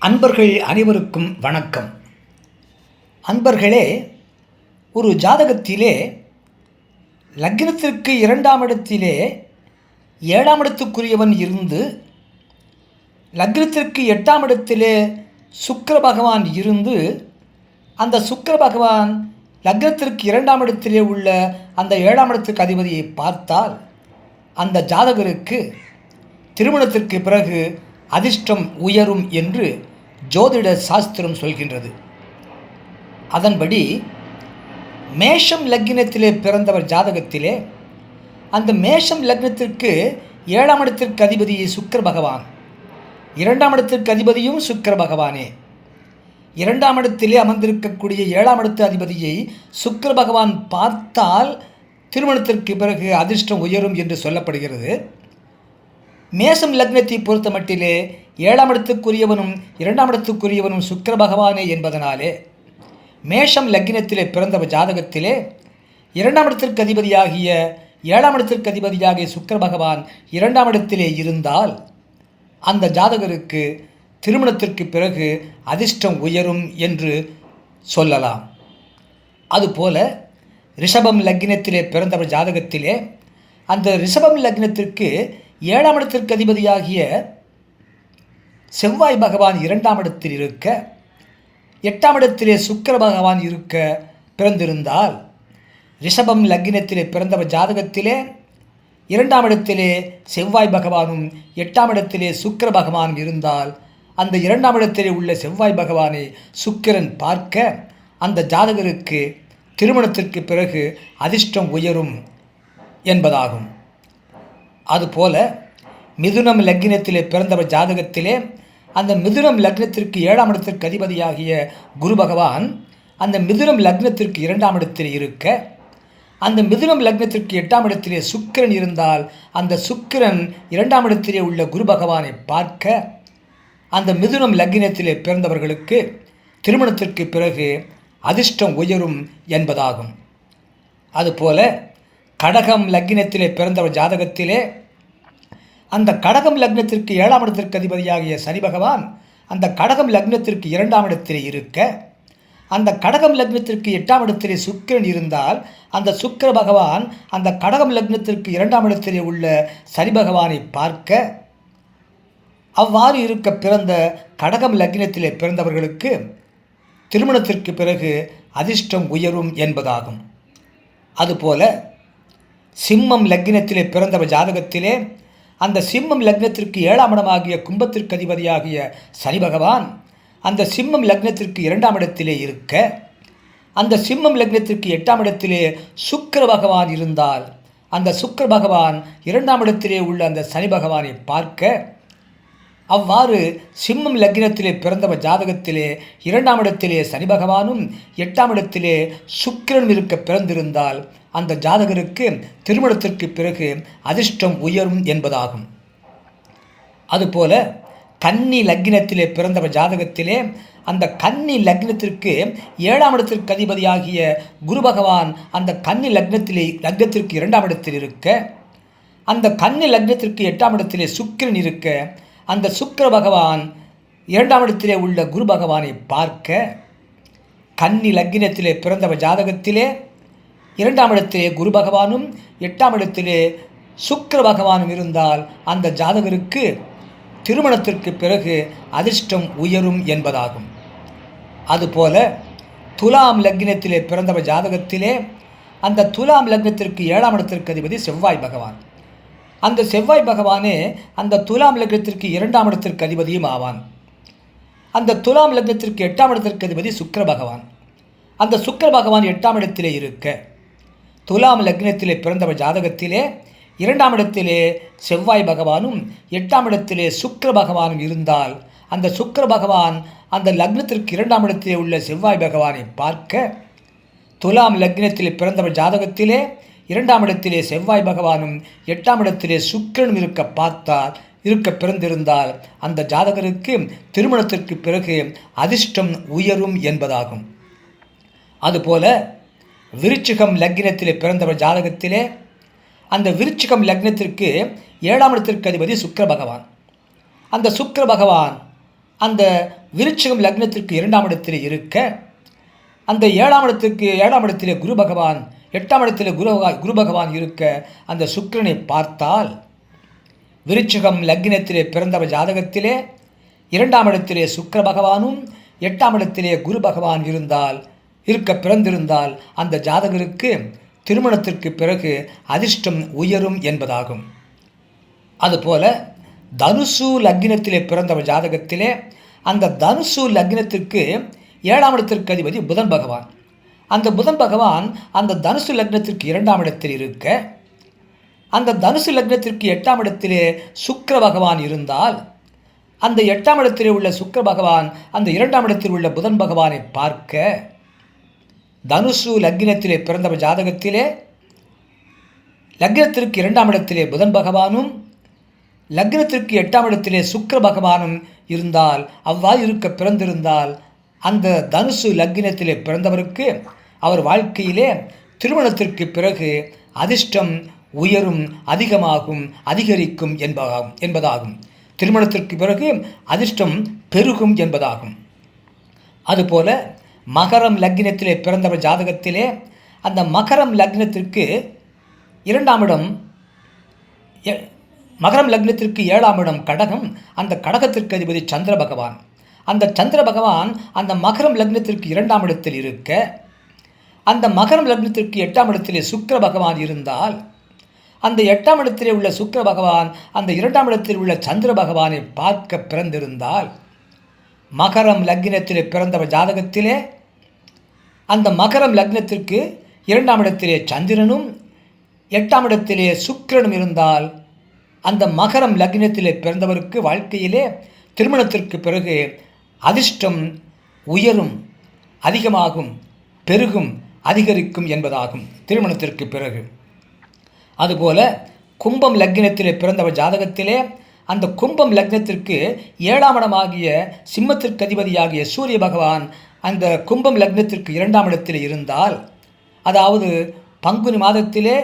அன்பர்கள் அனைவருக்கும் வணக்கம். அன்பர்களே, ஒரு ஜாதகத்திலே லக்னத்திற்கு 2ஆம் இடத்திலே 7ஆம் இடத்துக்குரியவன் இருந்து லக்னத்திற்கு 8ஆம் இடத்திலே சுக்கிர பகவான் இருந்து அந்த சுக்கிர பகவான் லக்னத்திற்கு 2ஆம் இடத்திலே உள்ள அந்த 7ஆம் இடத்துக்கு அதிபதியை பார்த்தால் அந்த ஜாதகருக்கு திருமணத்திற்கு பிறகு அதிர்ஷ்டம் உயரும் என்று ஜோதிட சாஸ்திரம் சொல்கின்றது. அதன்படி மேஷம் லக்னத்திலே பிறந்தவர் ஜாதகத்திலே அந்த மேஷம் லக்னத்திற்கு 7ஆம் இடத்திற்கு அதிபதி சுக்கிர பகவான், 2ஆம் இடத்திற்கு அதிபதியும் சுக்கிர பகவானே. 2ஆம் இடத்திலே அமர்ந்திருக்கக்கூடிய 7ஆம் இடத்து அதிபதியை சுக்கிர பகவான் பார்த்தால் திருமணத்திற்கு பிறகு அதிர்ஷ்டம் உயரும் என்று சொல்லப்படுகிறது. மேஷம் லக்னத்தை பொறுத்த மட்டிலே 7ஆம் இடத்துக்குரியவனும் 2ஆம் இடத்துக்குரியவனும் சுக்கிர பகவானே என்பதனாலே மேஷம் லக்னத்திலே பிறந்த ஜாதகத்திலே 2ஆம் இடத்திற்கு அதிபதியாகிய 7ஆம் இடத்திற்கு அதிபதியாகிய சுக்கிர பகவான் 2ஆம் இடத்திலே இருந்தால் அந்த ஜாதகருக்கு திருமணத்திற்கு பிறகு அதிர்ஷ்டம் உயரும் என்று சொல்லலாம். அதுபோல ரிஷபம் லக்னத்திலே பிறந்தவர் ஜாதகத்திலே அந்த ரிஷபம் லக்னத்திற்கு 7ஆம் இடத்திற்கு அதிபதியாகிய செவ்வாய் பகவான் 2ஆம் இடத்தில் இருக்க 8ஆம் இடத்திலே சுக்கிர பகவான் இருக்க பிறந்திருந்தால் ரிஷபம் லக்னத்திலே பிறந்தவர் ஜாதகத்திலே 2ஆம் இடத்திலே செவ்வாய் பகவானும் 8ஆம் இடத்திலே சுக்கிர பகவானும் இருந்தால் அந்த 2ஆம் இடத்திலே உள்ள செவ்வாய் பகவானை சுக்கிரன் பார்க்க அந்த ஜாதகருக்கு திருமணத்திற்கு பிறகு அதிர்ஷ்டம் உயரும் என்பதாகும். அதுபோல மிதுனம் லக்னத்திலே பிறந்தவர் ஜாதகத்திலே அந்த மிதுனம் லக்னத்திற்கு 7ஆம் இடத்திற்கு அதிபதியாகிய குரு பகவான் அந்த மிதுனம் லக்னத்திற்கு 2ஆம் இடத்தில் இருக்க அந்த மிதுனம் லக்னத்திற்கு 8ஆம் இடத்திலே சுக்கிரன் இருந்தால் அந்த சுக்கிரன் 2ஆம் இடத்திலே உள்ள குரு பகவானை பார்க்க அந்த மிதுனம் லக்னத்திலே பிறந்தவர்களுக்கு திருமணத்திற்கு பிறகு அதிர்ஷ்டம் உயரும் என்பதாகும். அதுபோல கடகம் லக்னத்திலே பிறந்தவர் ஜாதகத்திலே அந்த கடகம் லக்னத்திற்கு 7ஆம் இடத்திற்கு அதிபதியாகிய சனி பகவான் அந்த கடகம் லக்னத்திற்கு 2ஆம் இடத்திலே இருக்க அந்த கடகம் லக்னத்திற்கு 8ஆம் இடத்திலே சுக்கிரன் இருந்தால் அந்த சுக்கிர பகவான் அந்த கடகம் லக்னத்திற்கு 2ஆம் இடத்திலே உள்ள சனி பகவானை பார்க்க அவ்வாறு இருக்க பிறந்த கடகம் லக்னத்திலே பிறந்தவர்களுக்கு திருமணத்திற்கு பிறகு அதிர்ஷ்டம் உயரும் என்பதாகும். அதுபோல சிம்மம் லக்னத்திலே பிறந்தவர் ஜாதகத்திலே அந்த சிம்மம் லக்னத்திற்கு 7ஆம் இடமாகிய கும்பத்திற்கு அதிபதியாகிய சனி பகவான் அந்த சிம்மம் லக்னத்திற்கு 2ஆம் இடத்திலே இருக்க அந்த சிம்மம் லக்னத்திற்கு 8ஆம் இடத்திலே சுக்கிர பகவான் இருந்தால் அந்த சுக்கிர பகவான் 2ஆம் இடத்திலே உள்ள அந்த சனி பகவானை பார்க்க அவ்வாறு சிம்மம் லக்னத்திலே பிறந்தவர் ஜாதகத்திலே 2ஆம் இடத்திலே சனி பகவானும் 8ஆம் இடத்திலே சுக்கிரனும் இருக்க பிறந்திருந்தால் அந்த ஜாதகருக்கு திருமணத்திற்கு பிறகு அதிர்ஷ்டம் உயரும் என்பதாகும். அதுபோல கன்னி லக்னத்திலே பிறந்தவர் ஜாதகத்திலே அந்த கன்னி லக்னத்திற்கு 7ஆம் இடத்திற்கு அதிபதியாகிய குரு பகவான் அந்த கன்னி லக்னத்திற்கு 2ஆம் இடத்தில் இருக்க அந்த கன்னி லக்னத்திற்கு 8ஆம் இடத்திலே சுக்கிரன் இருக்க அந்த சுக்கிர பகவான் 2ஆம் இடத்திலே உள்ள குரு பகவானை பார்க்க கன்னி லக்னத்திலே பிறந்தவர் ஜாதகத்திலே 2ஆம் இடத்திலே குரு பகவானும் 8ஆம் இடத்திலே சுக்கிர பகவானும் இருந்தால் அந்த ஜாதகருக்கு திருமணத்திற்கு பிறகு அதிர்ஷ்டம் உயரும் என்பதாகும். அதுபோல துலாம் லக்னத்திலே பிறந்தவர் ஜாதகத்திலே அந்த துலாம் லக்னத்திற்கு 7ஆம் இடத்திற்கு அதிபதி செவ்வாய் பகவான் அந்த செவ்வாய் பகவானே அந்த துலாம் லக்னத்திற்கு 2ஆம் இடத்திற்கு அதிபதியும் ஆவான். அந்த துலாம் லக்னத்திற்கு 8ஆம் இடத்திற்கு அதிபதி சுக்கிர பகவான் அந்த சுக்கிர பகவான் 8ஆம் இடத்திலே இருக்க துலாம் லக்னத்திலே பிறந்தவர் ஜாதகத்திலே 2ஆம் இடத்திலே செவ்வாய் பகவானும் 8ஆம் இடத்திலே சுக்கிர பகவானும் இருந்தால் அந்த சுக்கிர பகவான் அந்த லக்னத்திற்கு 2ஆம் இடத்திலே உள்ள செவ்வாய் பகவானை பார்க்க துலாம் லக்னத்திலே பிறந்தவர் ஜாதகத்திலே 2ஆம் இடத்திலே செவ்வாய் பகவானும் 8ஆம் இடத்திலே சுக்கிரனும் இருக்க பிறந்திருந்தால் அந்த ஜாதகருக்கு திருமணத்திற்கு பிறகு அதிர்ஷ்டம் உயரும் என்பதாகும். அதுபோல விருச்சிகம் லக்னத்திலே பிறந்தவர் ஜாதகத்திலே அந்த விருச்சிகம் லக்னத்திற்கு 7ஆம் இடத்திற்கு அதிபதி சுக்கிர பகவான் அந்த சுக்கிர பகவான் அந்த விருச்சிகம் லக்னத்திற்கு 2ஆம் இடத்திலே இருக்க, அந்த 7ஆம் இடத்திலே குரு பகவான், 8ஆம் இடத்திலே குரு பகவான் இருக்க அந்த சுக்கிரனை பார்த்தால், விருச்சிகம் லக்னத்திலே பிறந்தவர் ஜாதகத்திலே 2ஆம் இடத்திலே சுக்கிர பகவானும் 8ஆம் இடத்திலே குரு பகவான் பிறந்திருந்தால் அந்த ஜாதகருக்கு திருமணத்திற்கு பிறகு அதிர்ஷ்டம் உயரும் என்பதாகும். அதுபோல தனுசு லக்னத்திலே பிறந்தவர் ஜாதகத்திலே அந்த தனுசு லக்னத்திற்கு 7ஆம் இடத்திற்கு அதிபதி புதன் பகவான். அந்த புதன் பகவான் அந்த தனுசு லக்னத்திற்கு 2ஆம் இடத்தில் இருக்க, அந்த தனுசு லக்னத்திற்கு 8ஆம் இடத்திலே சுக்கிர பகவான் இருந்தால், அந்த 8ஆம் இடத்திலே உள்ள சுக்கிர பகவான் அந்த 2ஆம் இடத்தில் உள்ள புதன் பகவானை பார்க்க, தனுசு லக்னத்திலே பிறந்தவர் ஜாதகத்திலே லக்னத்திற்கு 2ஆம் இடத்திலே புதன் பகவானும் லக்னத்திற்கு 8ஆம் இடத்திலே சுக்கிர பகவானும் இருந்தால், அவ்வாறு பிறந்திருந்தால் அந்த தனுசு லக்னத்திலே பிறந்தவருக்கு அவர் வாழ்க்கையிலே திருமணத்திற்கு பிறகு அதிர்ஷ்டம் உயரும், அதிகரிக்கும் என்பதாகும். திருமணத்திற்கு பிறகு அதிர்ஷ்டம் பெருகும் என்பதாகும். அதுபோல மகரம் லக்னத்திலே பிறந்தவர் ஜாதகத்திலே அந்த மகரம் லக்னத்திற்கு 2ஆம் இடம், மகரம் லக்னத்திற்கு 7ஆம் இடம் கடகம், அந்த கடகத்திற்கு அதிபதி சந்திர பகவான். அந்த சந்திர பகவான் அந்த மகரம் லக்னத்திற்கு 2ஆம் இடத்தில் இருக்க, அந்த மகரம் லக்னத்திற்கு 8ஆம் இடத்திலே சுக்கிர பகவான் இருந்தால், அந்த 8ஆம் இடத்திலே உள்ள சுக்கிர பகவான் அந்த 2ஆம் இடத்தில் உள்ள சந்திர பகவானை பார்க்க பிறந்திருந்தால், மகரம் லக்னத்திலே பிறந்தவர் ஜாதகத்திலே அந்த மகரம் லக்னத்திற்கு 2ஆம் இடத்திலே சந்திரனும் 8ஆம் இடத்திலே சுக்கிரனும் இருந்தால், அந்த மகரம் லக்னத்திலே பிறந்தவருக்கு வாழ்க்கையிலே திருமணத்திற்கு பிறகு அதிர்ஷ்டம் உயரும், பெருகும், அதிகரிக்கும் என்பதாகும் திருமணத்திற்கு பிறகு. அதுபோல கும்பம் லக்னத்திலே பிறந்தவர் ஜாதகத்திலே அந்த கும்பம் லக்னத்திற்கு 7ஆம் இடமாகிய சிம்மத்திற்கு அதிபதியாகிய சூரிய பகவான் அந்த கும்பம் லக்னத்திற்கு 2ஆம் இடத்திலே இருந்தால், அதாவது பங்குனி மாதத்திலே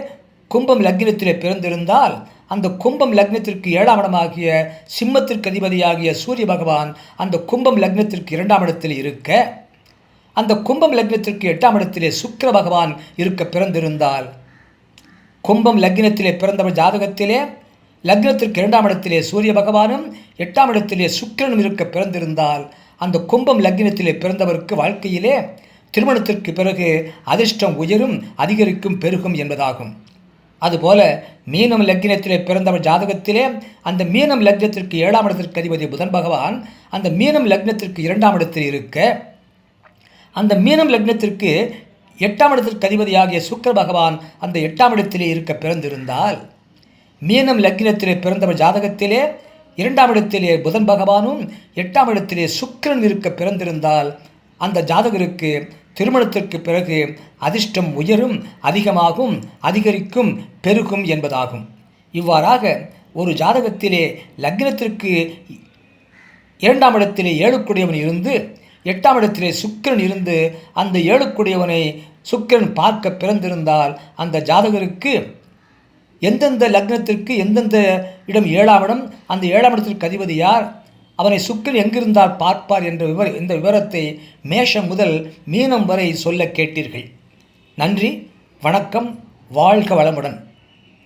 கும்பம் லக்னத்திலே பிறந்திருந்தால், அந்த கும்பம் லக்னத்திற்கு 7ஆம் இடமாகிய சிம்மத்திற்கு அதிபதியாகிய சூரிய பகவான் அந்த கும்பம் லக்னத்திற்கு 2ஆம் இடத்தில் இருக்க, அந்த கும்பம் லக்னத்திற்கு 8ஆம் இடத்திலே சுக்கிர பகவான் பிறந்திருந்தால், கும்பம் லக்னத்திலே பிறந்தவர் ஜாதகத்திலே லக்னத்திற்கு 2ஆம் இடத்திலே சூரிய பகவானும் 8ஆம் இடத்திலே சுக்கிரனும் பிறந்திருந்தால், அந்த கும்பம் லக்னத்திலே பிறந்தவருக்கு வாழ்க்கையிலே திருமணத்திற்கு பிறகு அதிர்ஷ்டம் உயரும், அதிகரிக்கும், பெருகும் என்பதாகும். அதுபோல மீனம் லக்னத்திலே பிறந்தவர் ஜாதகத்திலே அந்த மீனம் லக்னத்திற்கு 7ஆம் இடத்திற்கு அதிபதி புதன் பகவான் அந்த மீனம் லக்னத்திற்கு 2ஆம் இடத்தில் இருக்க, அந்த மீனம் லக்னத்திற்கு 8ஆம் இடத்திற்கு அதிபதியாகிய சுக்கிர பகவான் அந்த 8ஆம் இடத்திலே பிறந்திருந்தால், மீனம் லக்னத்திலே பிறந்தவர் ஜாதகத்திலே 2ஆம் இடத்திலே புதன் பகவானும் 8ஆம் இடத்திலே சுக்கிரன் பிறந்திருந்தால், அந்த ஜாதகருக்கு திருமணத்திற்கு பிறகு அதிர்ஷ்டம் உயரும், அதிகரிக்கும், பெருகும் என்பதாகும். இவ்வாறாக ஒரு ஜாதகத்திலே லக்னத்திற்கு 2ஆம் இடத்திலே 7க்குடையவன் இருந்து 8ஆம் இடத்திலே சுக்கிரன் இருந்து அந்த 7க்குடையவனை சுக்கிரன் பார்க்க பிறந்திருந்தால், அந்த ஜாதகருக்கு எந்தெந்த லக்னத்திற்கு எந்தெந்த இடம் 7ஆம் இடம், அந்த 7ஆம் இடத்திற்கு அதிபதி யார், அவனை சுக்கிரன் எங்கிருந்தால் பார்ப்பார் என்ற இந்த விவரத்தை மேஷம் முதல் மீனம் வரை சொல்ல கேட்டீர்கள். நன்றி, வணக்கம், வாழ்க வளமுடன்.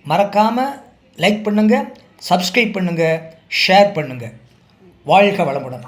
மறக்காமல் லைக் பண்ணுங்கள், சப்ஸ்கிரைப் பண்ணுங்கள், ஷேர் பண்ணுங்கள். வாழ்க வளமுடன்.